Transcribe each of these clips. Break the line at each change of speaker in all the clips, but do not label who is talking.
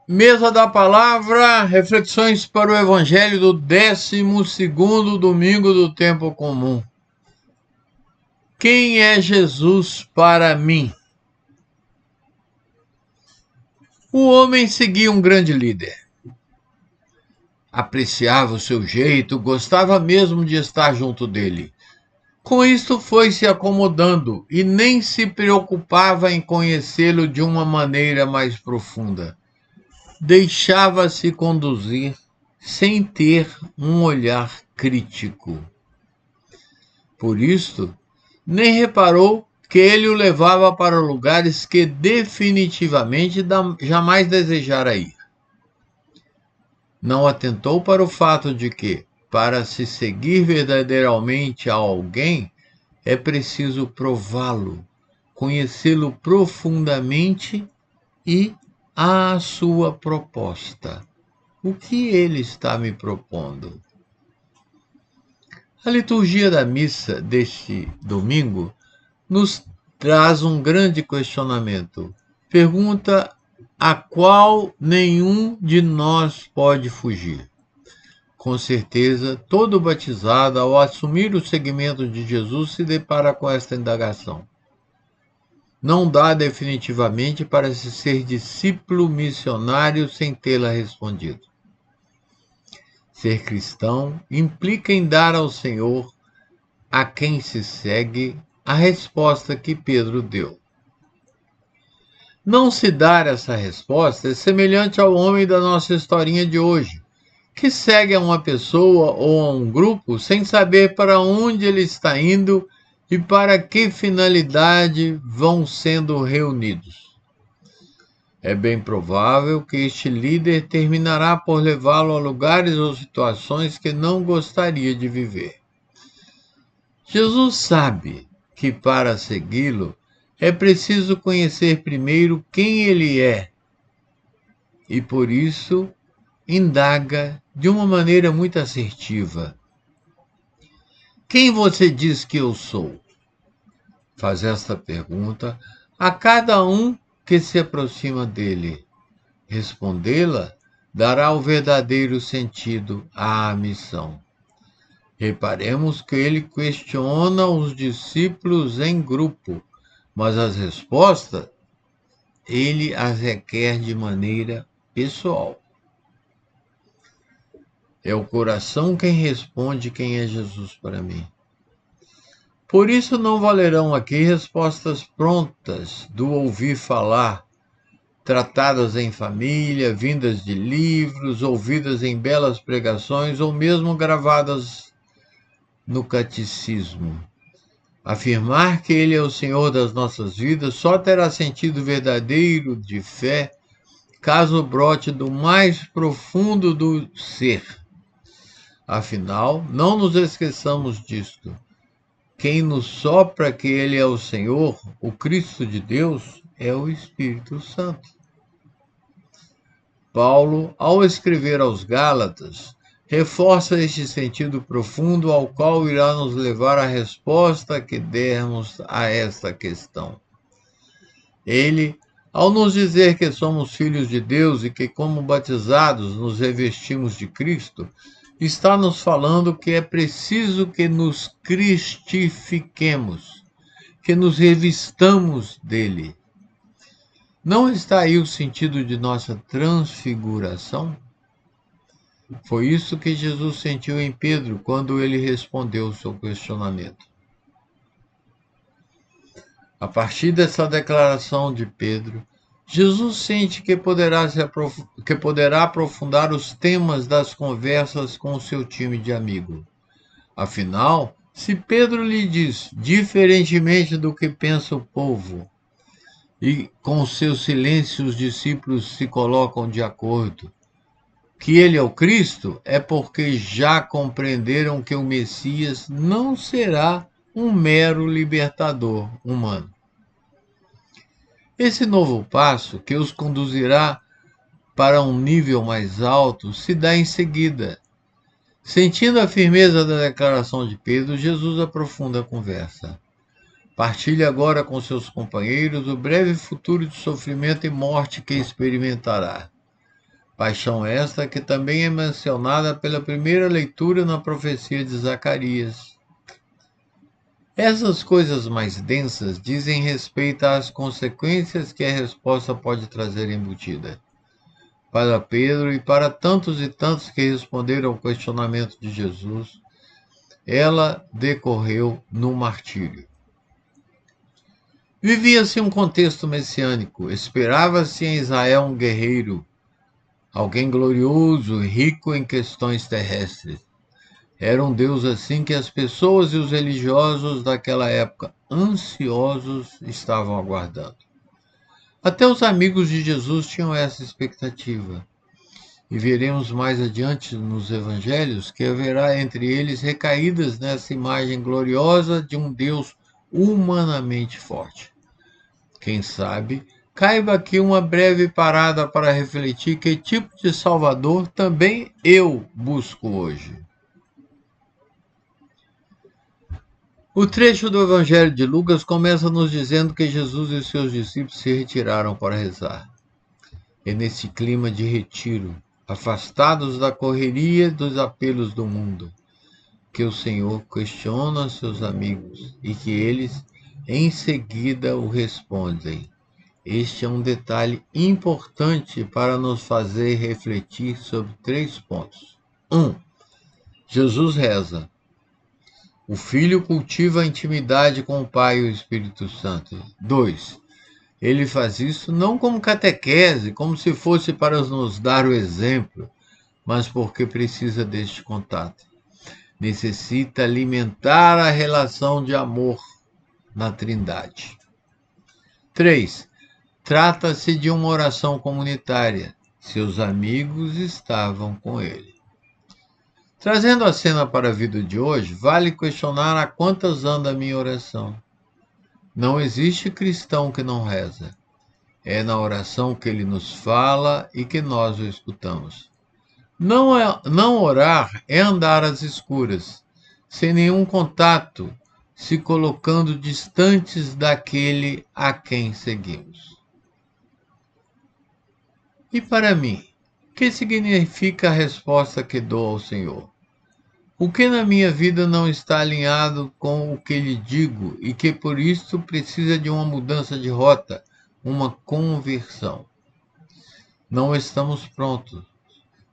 Mesa da Palavra, reflexões para o Evangelho do 12º domingo do tempo comum. Quem é Jesus para mim? O homem seguia um grande líder. Apreciava o seu jeito, gostava mesmo de estar junto dele. Com isto foi se acomodando e nem se preocupava em conhecê-lo de uma maneira mais profunda. Deixava-se conduzir sem ter um olhar crítico. Por isto, nem reparou que ele o levava para lugares que definitivamente jamais desejara ir. Não atentou para o fato de que, para se seguir verdadeiramente a alguém, é preciso prová-lo, conhecê-lo profundamente e a sua proposta. O que ele está me propondo? A liturgia da missa deste domingo nos traz um grande questionamento. Pergunta a qual nenhum de nós pode fugir. Com certeza, todo batizado, ao assumir o seguimento de Jesus, se depara com esta indagação. Não dá definitivamente para se ser discípulo missionário sem tê-la respondido. Ser cristão implica em dar ao Senhor, a quem se segue, a resposta que Pedro deu. Não se dar essa resposta é semelhante ao homem da nossa historinha de hoje, que segue a uma pessoa ou a um grupo sem saber para onde ele está indo e para que finalidade vão sendo reunidos. É bem provável que este líder terminará por levá-lo a lugares ou situações que não gostaria de viver. Jesus sabe que para segui-lo é preciso conhecer primeiro quem ele é e por isso indaga de uma maneira muito assertiva. Quem você diz que eu sou? Faz esta pergunta a cada um que se aproxima dele. Respondê-la dará o verdadeiro sentido à missão. Reparemos que ele questiona os discípulos em grupo, mas as respostas ele as requer de maneira pessoal. É o coração quem responde quem é Jesus para mim. Por isso não valerão aqui respostas prontas do ouvir falar, tratadas em família, vindas de livros, ouvidas em belas pregações ou mesmo gravadas no catecismo. Afirmar que Ele é o Senhor das nossas vidas só terá sentido verdadeiro de fé caso brote do mais profundo do ser. Afinal, não nos esqueçamos disto. Quem nos sopra que Ele é o Senhor, o Cristo de Deus, é o Espírito Santo. Paulo, ao escrever aos Gálatas, reforça este sentido profundo ao qual irá nos levar à resposta que dermos a esta questão. Ele, ao nos dizer que somos filhos de Deus e que, como batizados, nos revestimos de Cristo, está nos falando que é preciso que nos cristifiquemos, que nos revistamos dele. Não está aí o sentido de nossa transfiguração? Foi isso que Jesus sentiu em Pedro quando ele respondeu o seu questionamento. A partir dessa declaração de Pedro, Jesus sente que poderá aprofundar os temas das conversas com o seu time de amigos. Afinal, se Pedro lhe diz, diferentemente do que pensa o povo, e com seu silêncio os discípulos se colocam de acordo, que ele é o Cristo, é porque já compreenderam que o Messias não será um mero libertador humano. Esse novo passo, que os conduzirá para um nível mais alto, se dá em seguida. Sentindo a firmeza da declaração de Pedro, Jesus aprofunda a conversa. Partilha agora com seus companheiros o breve futuro de sofrimento e morte que experimentará. Paixão esta que também é mencionada pela primeira leitura na profecia de Zacarias. Essas coisas mais densas dizem respeito às consequências que a resposta pode trazer embutida. Para Pedro e para tantos e tantos que responderam ao questionamento de Jesus, ela decorreu no martírio. Vivia-se um contexto messiânico, esperava-se em Israel um guerreiro, alguém glorioso e rico em questões terrestres. Era um Deus assim que as pessoas e os religiosos daquela época, ansiosos, estavam aguardando. Até os amigos de Jesus tinham essa expectativa. E veremos mais adiante nos evangelhos que haverá entre eles recaídas nessa imagem gloriosa de um Deus humanamente forte. Quem sabe, caiba aqui uma breve parada para refletir que tipo de Salvador também eu busco hoje. O trecho do Evangelho de Lucas começa nos dizendo que Jesus e seus discípulos se retiraram para rezar. É nesse clima de retiro, afastados da correria e dos apelos do mundo, que o Senhor questiona seus amigos e que eles, em seguida, o respondem. Este é um detalhe importante para nos fazer refletir sobre 3 pontos. 1. Jesus reza. O Filho cultiva a intimidade com o Pai e o Espírito Santo. 2. Ele faz isso não como catequese, como se fosse para nos dar o exemplo, mas porque precisa deste contato. Necessita alimentar a relação de amor na Trindade. 3. Trata-se de uma oração comunitária. Seus amigos estavam com ele. Trazendo a cena para a vida de hoje, vale questionar a quantas anda a minha oração. Não existe cristão que não reza. É na oração que ele nos fala e que nós o escutamos. Não orar é andar às escuras, sem nenhum contato, se colocando distantes daquele a quem seguimos. E para mim, o que significa a resposta que dou ao Senhor? O que na minha vida não está alinhado com o que lhe digo e que por isso precisa de uma mudança de rota, uma conversão? Não estamos prontos.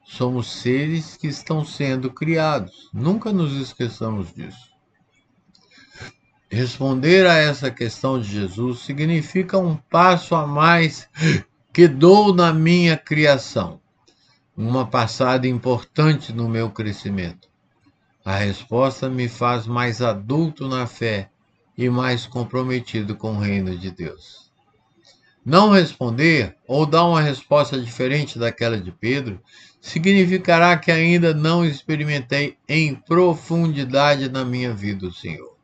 Somos seres que estão sendo criados. Nunca nos esqueçamos disso. Responder a essa questão de Jesus significa um passo a mais que dou na minha criação, uma passada importante no meu crescimento. A resposta me faz mais adulto na fé e mais comprometido com o reino de Deus. Não responder ou dar uma resposta diferente daquela de Pedro significará que ainda não experimentei em profundidade na minha vida o Senhor.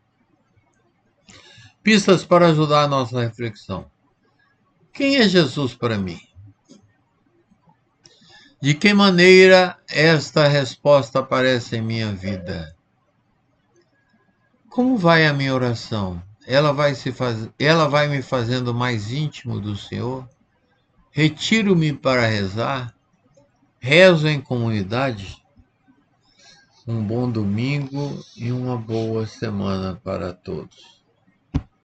Pistas para ajudar a nossa reflexão. Quem é Jesus para mim? De que maneira esta resposta aparece em minha vida? Como vai a minha oração? Ela vai me fazendo mais íntimo do Senhor? Retiro-me para rezar? Rezo em comunidade? Um bom domingo e uma boa semana para todos.